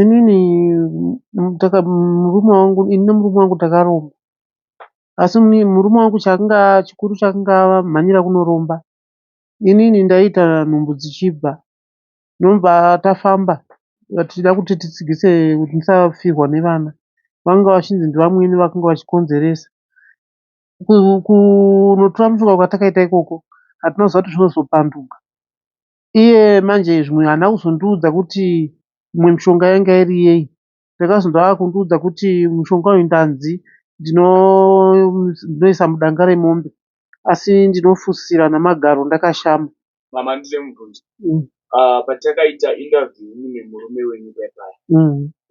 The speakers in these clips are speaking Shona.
Inini murume wangu, ini nemurume wangu takaromba. Asi murume wangu chikuru chaakanga mhanyira kunoromba. Inini ndaita nhumbu dzichibva. Ndinobva tafamba tichida kuti titsigise kuti ndisafirwa nevana. Vanga vachinzi ndevamwene vakanga vachikonzeresa. Kunotora mushonga kwatakaita ikoko hatina kuziva kuti zvinozopanduka. Iye manje zvimwe haana kuzondiudza kuti imwe mishonga yanga iri yei. Ndakazonzwa akundiudza kuti mushonga uyu ndanzi ndinoisa mudanga remombe asi ndinofushira namagaro ndakashama. Mama ndine mubvunzo. Patakaita interview nemurume wenyu paya,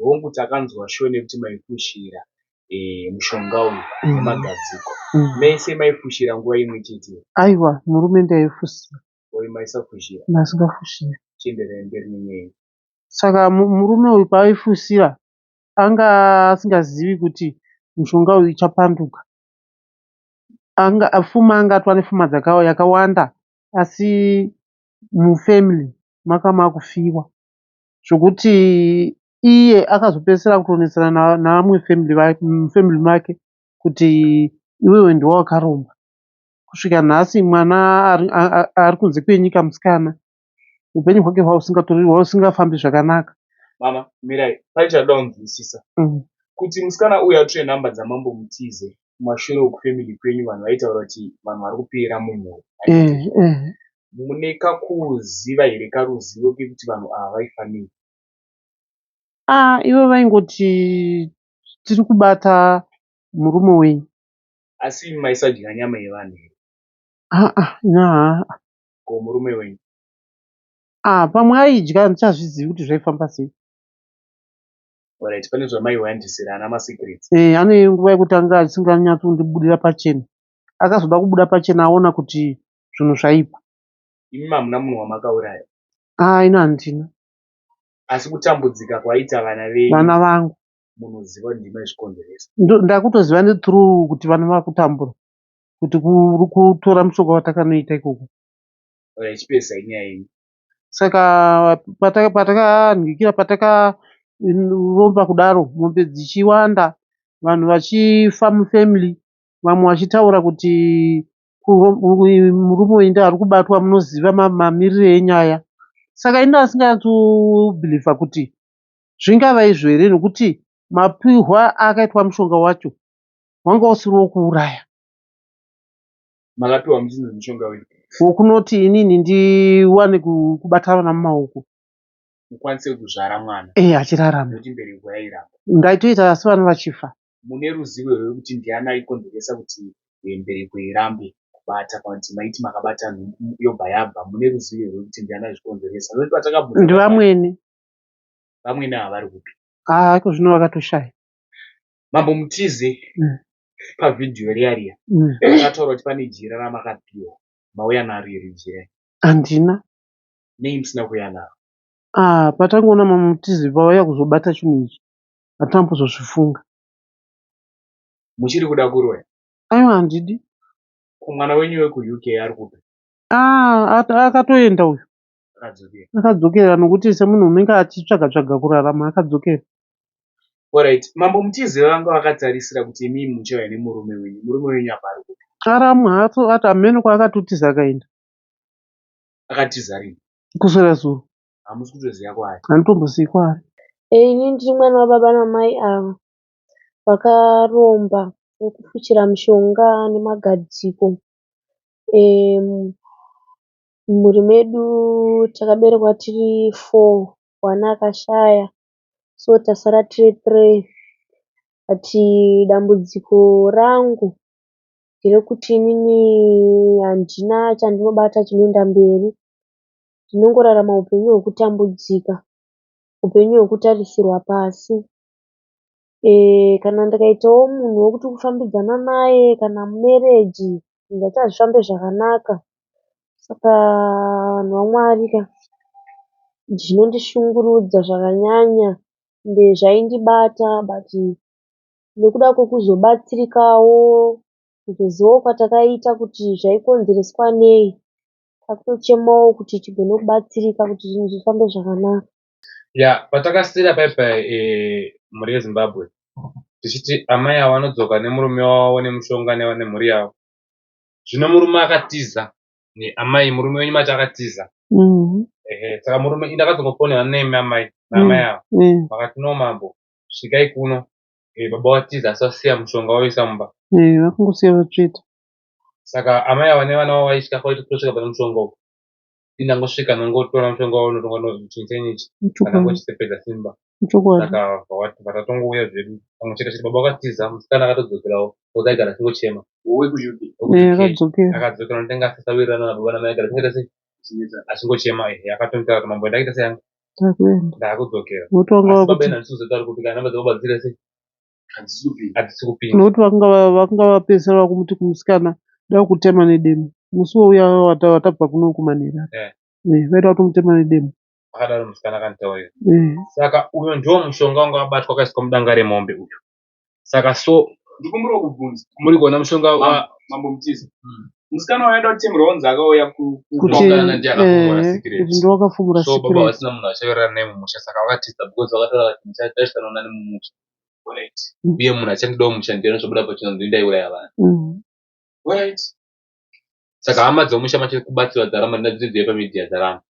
hongu takanzwa shone kuti maifushira mushonga uyu nemagadziko. Mese maifushira nguva imwe chete? Aiwa, murume ndaifushira. Uyu maisafushira? Ndasingafushira. Chienderai mberi nenyaya. Saka murume uyu paaifushira anga asingazivi kuti mushonga uyu uchapanduka. Pfuma anga atova nepfuma yakawanda asi mufamily maka makufiwa zvokuti iye akazopedzisira kutonesana navamwe mufamily make kuti iwewe ndiwe wakaromba. Kusvika nhasi mwana ari kunze kwenyika musikana, upenyu hwake hwasingafambi zvakanaka. Mama, mirai, paichada kunzwisisa kuti musikana uyu atore nhamba dzamambo Mutize kumashure okufamily kwenyu vanhu vaitaura kuti vanhu vari kupera mumhuri. Mune kakuziva here karuzivo kekuti vanhu ava vaifa nei? Ivo vaingoti tiri kubata murume wenyu. Asi maisadya nyama yevanhu here? Ko murume wenyu? Pamwe aidya handichazvizivi kuti zvaifamba sei. Alright, pane zvamaiwandisira ana masecrets. Ane nguva yekuti anga asinganyatsondibudira pachena. Akazoda kubuda pachena aona kuti zvinhu zvaipa. Imi hamuna munhu wamakauraya? Ino handina. Asi kutambudzika kwaita vana vangu munoziva kuti ndimaizvikonzeresa? Ndakutoziva nethrough kuti vana vakutambura, kuti kutora mushonga watakanoita ikoko. Chipesa inyaya yenyu. Saka patakahanhikira, patakaromba kudaro, mombe dzichiwanda, vanhu vachifa mufamily, vamwe vachitaura kuti murume uyu ndiye ari kubatwa, munoziva mamirire enyaya. Saka ini ndasinganyatsobhilivha kuti zvingava izvo here, nokuti mapihwa akaitwa mushonga wacho wanga usiri wokuuraya. Makapiwa muchinzi mushonga wenyu? Wokunoti inini ndiwane kubata vana mumaoko. Mukwanise kuzvara mwana? Achirarama. Nokuti mbereko yairamba. Ndaitoita asi vana vachifa. Mune ruzivo rwekuti ndiani aikonzeresa kuti mbereko irambe kubata, kuti maiti makabata yobva yabva? Mune ruzivo rwekuti ndiani aizvikonzeresa? Nokuti patakabvunza Ndivamwene. Vamwene havari kupi? Iko zvino vakatoshaya. Mambo Mutize pavhidhiyo riya akataura kuti pane jira ramakapiwa. Mauya naro iri jira? Handina. Nei musina kuuya naro? Patangoona Mambo Mutize vauya kuzobata chinhu ichi hatambozozvifunga. Muchiri kuda kuroya? Aiwa, handidi. Mwana wenyu wekuUK ari kupi? Akatoenda uyu. Akadzokera nokuti semunhu unenge achitsvaga kurarama akadzokera. Alright, Mambo Mutize vanga vakatarisira kuti imi muchauya nemurume wenyu. Murume wenyu apa ari kupi? Aramwe ati hamene kwaakatotiza akaenda. Akatiza rini? Kuswera zuro. Hamusi kutoziva kwaari? Handitombozivi kwaari. Ini ndiri mwana wababa namai ava vakaromba nekufushira mushonga nemagadziko. Mumhuri medu takaberekwa tiri 4, wana akashaya, so tasara tiri 3. Ati dambudziko rangu nderekuti inini handina chandinobata chinoenda mberi. Ndinongorarama upenyu hwekutambudzika, upenyu hwekutarisirwa pasi. Kana ndikaitawo munhu wekuti kufambidzana naye kana mumereji zvinhu hazvifambe zvakanaka. Saka vanhu vaMwari zvinondishungurudza zvakanyanya ende zvaindibata, but nekuda kwekuzobatsirikawo, kuzozivawo kwatakaita kuti zvaikonzereswa nei, takutochemawo kuti tigone kubatsirika kuti zvinhu zvifambe zvakanaka. Ya, patakasira paipa mhuri yeZimbabwe tichiti amai avo vanodzoka nemurume wavo nemushonga nemhuri yavo. Zvino murume akatiza amai murume wenyu mati akatiza. Saka murume ndakadzongofonera nemi amai naamai avo vakati no mambo svikai kuno baba watiza asi wasiya mushonga waisa mumba. Vakangosiya vatsveta. Saka amai avo nevana vavo vaisvika kwaiti kutosvika pane mushonga uyu indangosvika nongotora mushonga wavo notonga chinchenyichi kana ngochisepedza simba. Saka vatatongouya zvedu pamwe chete chete baba wakatiza musikana akatodzokerawo kuti aigara achingochema. Akadzokera notenga asasawirirana nababa namai aigara chingete sei achingochema akatonitaura kuti mambo ndaita seyangu ndakudzokera asi baba ena handisi kuti kana namba dzababa dziri sei hadzisi kupinda nokuti vakanga vapedzisira kumuti kumusikana da kutema nedemo musi wouya watabva kuno kumanera vaida kutomutema nedemo akadaro musikana akanditaurira. Saka uyo ndiwo mushonga wanga wabatwa wakaiswa mudanga remombe uyu. Saka so ndikumbura kubvunza muri kuona mushonga mambo Mutize musikana waenda kutemerwa onzi akauya kuungana ndiye akafumura sikireti. Ndiwo akafumura So baba vasina munhu achavirana naye mumusha saka vakatiza because vakataura kuti muchatasvikana nani mumusha uye munhu achandidawo musha ndiyana zvobuda pachinonzi ndaiuraya vanhu. Saka hama dzomusha machiri kubatsirwa dzaramba ndinadzidziye pamidhiya dzaramba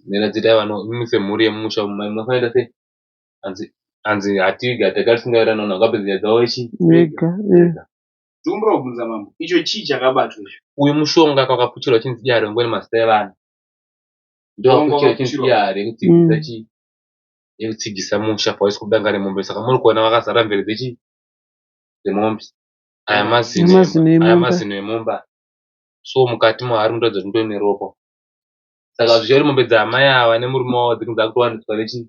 nena dzita vanhu mhuri yemumusha munofanira sei hanzi hatigi hatakati singaira nona ngapedzi dzavo vega. ndikumbura kubvunza mambo icho chii chakabatwa izvo uyu mushonga kwakapuchirwa chinzi diyari ngoni mazita evana ndowapuchirwa chinzi diyari yekutsigisa musha pawaisi kudanga remombe. Saka muri kuona vakazara mvere dzechi dzemombe aya mazino emombe. So mukati mahari munoratidza kuti ndoo neropa. Saka zvichiri mombe dzaamai ava nemurume wavo dzinenge dzakutowaniswa nechi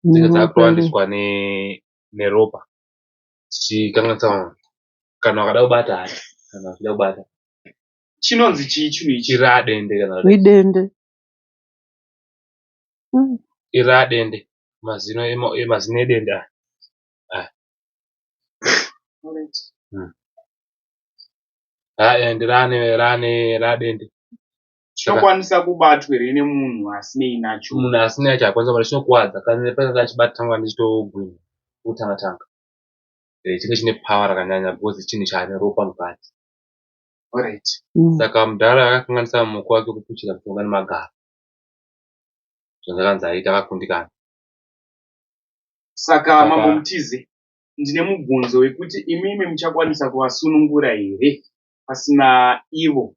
dzinenge dzakutowaniswa neropa tichikanganisa kana wakada kubata hati kana uchida kubata chinonzi chii chinhu ichi iradende kana idende iradende mazino edende radende chinokwanisa kubatwa rine munhu asinei nacho munhu asinei nacho akwanisa kubata chinokuwadza kana painge achibata tanga ndichitogwinya kutanga chinge chine pawa rakanyanya because chinhu chaane ropa mukati. Saka mudhara akakanganisa muoko wake kupuchira mushonga nemagara zvandakanzi aita akakundikana. Saka mambo Mutize ndine mubvunzo wekuti imimi muchakwanisa kuvasunungura here pasina ivo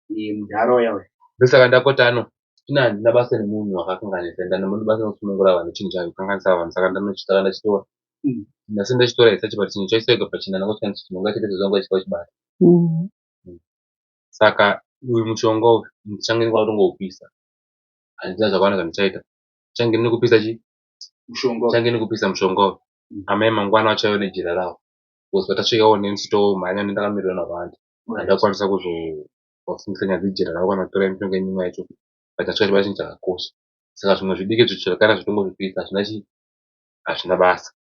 munharaunda yawe. Ndosaka ndakoti ina handina basa nemunhu wakakanganisa ndane basa rekusunungura vanhu chinhu chakukanganisa vanhu. Saka ndanochitaka ndachitora ndasi ndachitora isachi but chinhu chaiswega pachina nangoshandisa chinonga chete zvazvanga chikava chibata. Saka uyu mushonga uyu ndichange ndingatongoupisa handina zvakawanda zvandichaita change ndinokupisa change ndikupisa mushonga uyu amai mangwana vachaiva nejira ravo because patasvikawo nemusitowo mhanya nendakamirira navandi handakwanisa kuzovafundisa nyaya dzejira ravo kana kutora mishonga yenyuma yacho patasvika chiba chinhu chakakosha. Saka zvimwe zvidiki zvichakana zvitongozvipisa hazvina basa.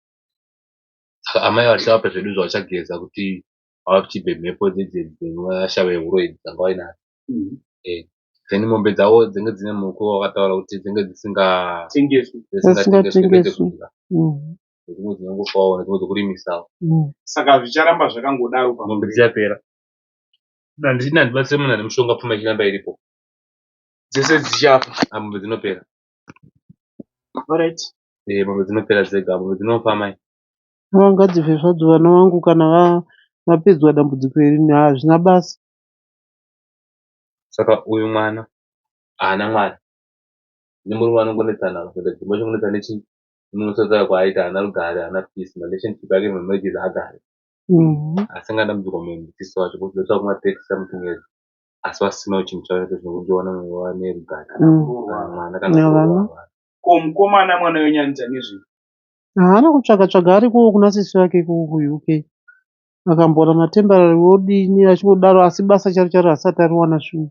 Saka amai vachava zvedu zvavachageza kuti vachibve mhepo dzevashave heuroidzi dzanga vainadzo. Then mombe dzavo dzinenge dzine muoko wakataura kuti dzinenge dzisingatengeswi dzimwe dzinongofawo nedzimwe dzokurimisawo. Saka zvicharamba zvakangodaro mombe dzichapera. Handisina handibatsire munhu ane mushonga pfuma ichiramba iripo dzese dzichafa mombe dzinopera. Mombe dzinopera dzega mombe dzinofa amai havangadzife zvadzo vana vangu kana vapedzwa dambudziko iri hazvina basa. Saka uyu mwana haana mwari nemurume anongonetsana kuenda dzimba chongonetsa nechi unonotsotsa kwaaita haana rugare haana peace relationship yake mumheji dzaagare asinga dambudziko mumutisi wacho kuti ndotsvaka kumatext something else asi vasinawo chinhu chavaita zvinokundiwana mwewa nerugare mwana kana mukomana mwana wenyu anoita nezvei haana kutsvaga arikowo kuna sisi wake kuuk akamboona matembarari wodini achingodaro asi basa charo charo hasati ariwana shuwa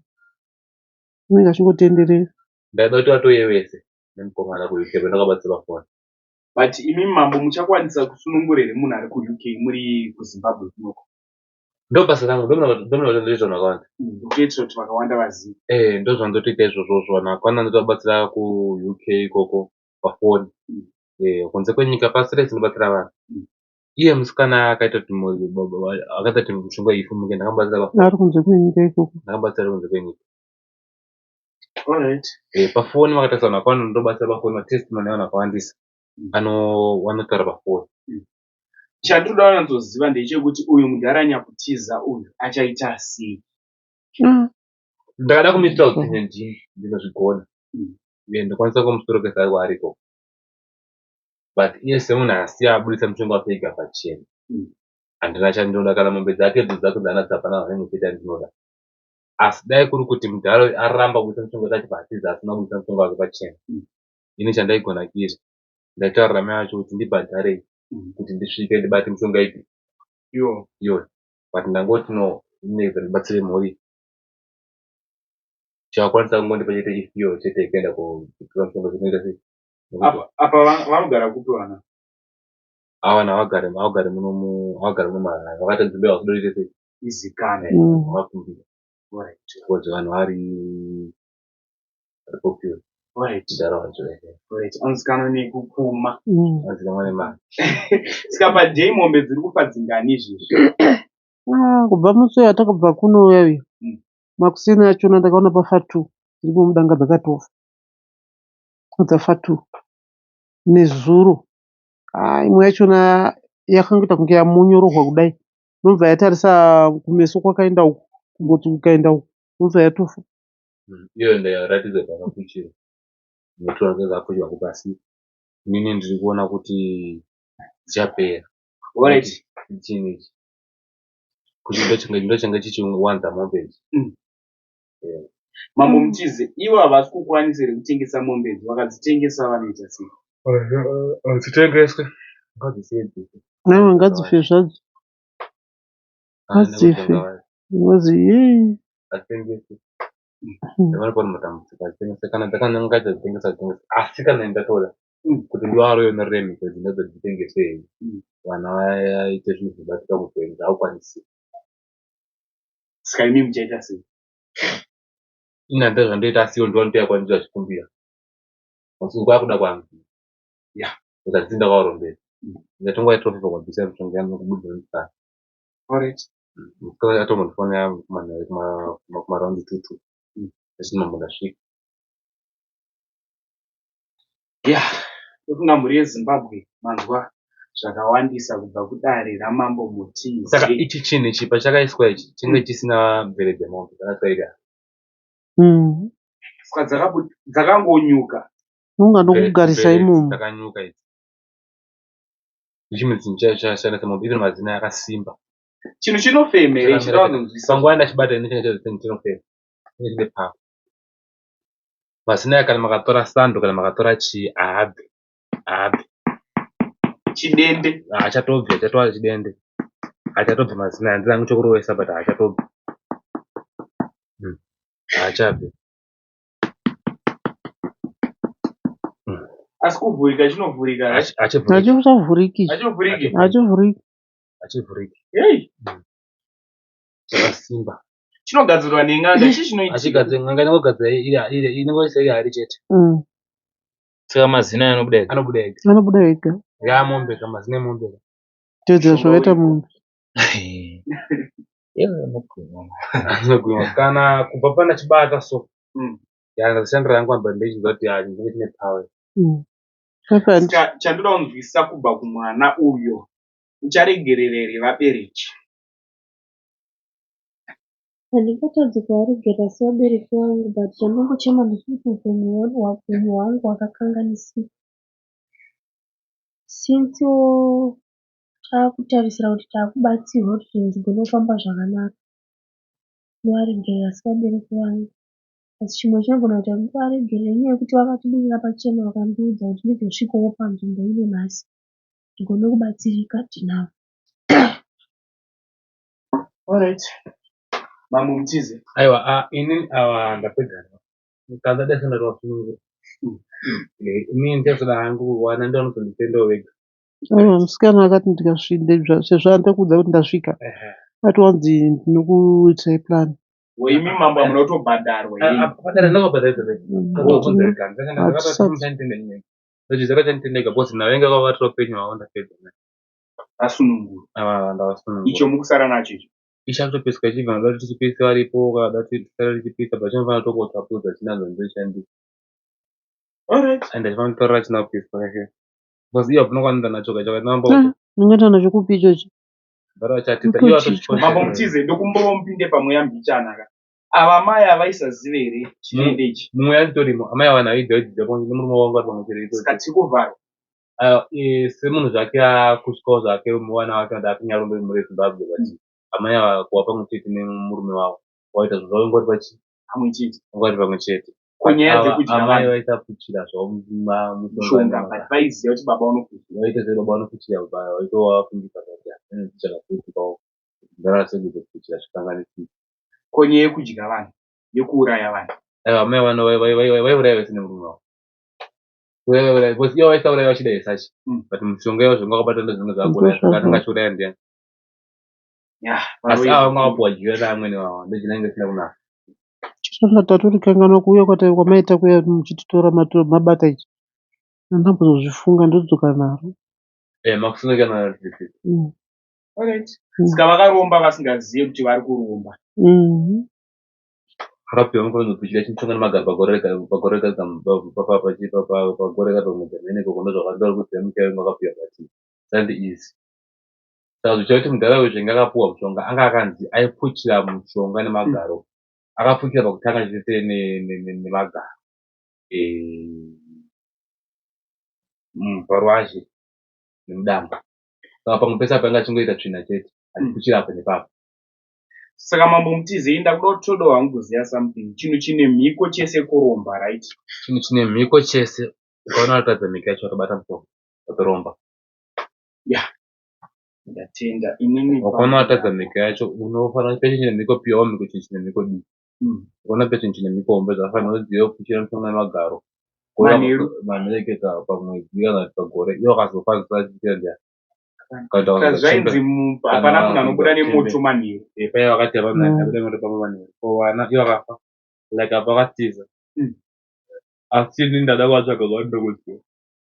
unenge achingotenderera. Ndaida kuti vatoye vese nemukomana kuUK pendakabatsirwa foni. But imimi mambo muchakwanisa kusunungura here munhu ari kuUK muri kuZimbabwe kunoko? ndo basa rangu ndomunazvaita zvakawanda ndokuitira kuti vakawanda vazive. ndo zvandotoita izvozvo nakwana ndotobatsira kuuk ikoko pafoni kunze kwenyika pasirese ndinobatsira vanhu iye musikana akaita kuti mishonga ifumuke ndakamubatsira ari kunze kwenyika ikoko ndakamubatsira kunze kwenyika Alright. pafoni vakatarisa vanhu vakawanda ndobatsira pafoni matestimony avanhu vakawandisa vanotaura pafoni Chandinoda kunatsoziva ndechekuti uyu munhu aranyakutiza uyu achaita sei. ndakada kumitira kuti ndinozvigona ndokwanisa kumusorokesa kwaariko but iye semunhu asiya abudisa mushonga wake ega pachena handina chandinoda kana mombe dzake dzaanadzo hapana zvainoita ndinoda asi dai kuri kuti munhu aramba kubudisa mushonga wake pachena asina kubudisa mushonga wake pachena ini chandaigona kuita ndaitaurira mai vacho kuti ndibhadharei kuti ndisvike ndibate mushonga ipi iyo but ndangoti no ndibatsire mhuri chakwanisa kungondipa chete ifiyo chete ikuenda kutora mushonga zvinoita sei apa vanogara kupi vana avana avagare mumarara vakatadzimbewa kudoite sei izikane vakumbira kuti vanhu vari popular anzikanwa nekukuma anzikanwa nemari saka padhei mombe dziri kupa dzingani izvizvi kubva musi yatakabva kunouya uyu makuseni achona ndakaona pafa 2 dziripo mudanga dzakatofa dzafa 2 nezuro imwe yachona yakangoita kunge yamonyororwa kudai nobva yatarisa kumeso kwakaenda uku kungoti kukaenda uku nobva yatofa iyo ndayaratidza pakakuchira notora zvakuchirwa kupasi inini ndiri kuona kuti dzichapera chiiniki kuti ndochanga chichiwanza mombedzi mambo mutize ivo havasi kukwanisa kutengesa mombedzi vakadzitengesa vanoita sei dzitengeswe ngadzisedzese ngadzife zvadzo ngadzife nozi atengese vanopauri matambudziko adzitengese kana dzakananga dzadzitengesa asi kana ndatoda kuti ndiwaro noremi kuti ndadzadzitengese vana vaite zvinhu zvibatika mupenyu haukwanisi saka imi muchaita sei inanda zvandoita asiwo ndinotoya kwandira zvikumbira masuku kwakuda kwangu kuti hadzii ndakawarombera ndatongoaitofifa kwabvisa mushonga yanokubudira musana musikana atombondifonera kumaraundi 2 asina mambo ndasvika tofunga mhuri yezimbabwe manzwa zvakawandisa kubva kudare ramambo mutize saka ichi chinhu ichi pachakaiswa ichi chinge chisina mvere dzemambo dzakatsaira saka dzakangonyuka unga ndokugarisa imomo dzakanyuka idzi ichimwe chinhu chashanda semambo iri mazina yakasimba chinhu chinofemere panguva ndachibata ine chinge chazvitengu chinofema ine pako mazina kana makatora sando kana makatora chii haabve chidende haachatobve achatova chidende haachatobve mazina handirangu chokurovesa but haachatobve haachabve asi kuvhurika chinovhurika hachavhuriki chakasimba chinogadzirwa neng'anga achigadzirwa inogadzira inongoisa iri hari chete saka mazina anobuda ega yamombe kamazina emombe tedzera zvakaita mombe anogwiwa kana kubva pana chibata so ndashandira yangu amba ndechinza kuti ndinge tine pawe chandoda kunzwisisa kubva kumwana uyo ucharegererere vabereki handingatadzi kuvaregera sevabereki vangu but chandongochema ndechiti upenyu hwangu hwakakanganisika since taakutarisira kuti taakubatsirwa kuti zvinhu zvigone kufamba zvakanaka novaregerera sevabereki vangu asi chimwe chinogona kuti handingovaregerera inyaya yekuti vakatibudira pachena vakandiudza kuti ndizosvikawo panzvimbo ine nhasi ndigone kubatsirika tinavo mambo mutize aiwa inini ava ndapedza mukadza dasandatovasunungura inini ndinozoda hangu kuwana ndivanozonditendawo vega aiwa musikana akati ndikasvika sezvo handakudza kuti ndasvika atiwanzi ndinokuitira iplan weimi mambo munotobhadharwa Padahal ndakabhadharizakaitendeka bhozi navenga vavatira upenyu hwavo ndapedza asunungura icho mukusara nacho icho ichakutopeswa chibva noda tichipisa varipo kada tisara tichipisa pachinofana tokotapudza chinanzo ndoshandisa ende chifana kutorera china kupiswa kashe bhozi iyo kunokwanisa nacho kachakati ndingaita nacho kupi ichochi mambo mutize ndokumbomupinde pamweya mbichanaka ava mai havaisazive here chinoende ichi mumwe yachitorimo amai ava naidzaidzanemurume wangu ari pamwechereisaka tikuvhara semunhu zvake akusvikawo zvake muwana wake ndaakunyarombe muri Zimbabwe but amai ava kuva pamwe chete nemurume wavo waita zvinhu zvavo ngori pachi ngori pamwe chete kunyaya dzekudya amai vaitapuchira zvavo mushonga but vaiziva kuti baba unopuchira vaita sei baba vanopuchira vaitowafundisa chakakuitikawo ndarasekuzopuchira zvikanganisisa konye yekudya vanhu yekuuraya vanhu amai vano vaiuraya vese nemurume wavo ivo vaisauraya vachida yesachi but mushonga yavo zvonga wakabata ndozvimwe zvakuuraya ndiani asi ava mavapuwa jiyo neamweni vavo ndochinenge sina kunaka chisana tatori kanganwa kuuya kwamaita kuya muchititora mabata ichi andambozozvifunga ndodzoka naro makusunga naro saka vakaromba vasingazivi kuti vari kuromba akapiwa mukunozopuchira chimushonga nemagaro pagore katomwedzi mheneko kondo zvakandori kuziva muchavengu akapiwa bati sandi izi saka zvichita kuti mudhara wezvenge akapuwa mushonga anga akanzi aipuchira mushonga nemagaro akapuchira pakutanga chete nemagaro parwazhe nemudamba saka pamwe pese apanga achingoita tsvina chete achipuchira apa nepapo saka mambo mutize inda kuda kutoda wangu kuziva something chinhu chine mhiko chese kuromba right chinhu chine mhiko chese ukaona watadza mhiko yacho watobata mushonga watoromba ndatenda ukaona watadza mhiko yacho unofanira pecho chine mhiko piwawo mhiko chino chine mhiko diki ukaona pecho chine mhiko hombe zvakafanira uzive kupuchira mushonga nemagaro manhereketa pamwedzi kana kuti pagore iwo akazofadzisa achiitira ndiani zvainzi hapana munhu anobuda nemoto manheru paiva vakati hapana anobuda nemoto pamwe manheru ko vana ivo akafa like apa vakatiza asi ndada kuvatsvaga zvavandoda kuziva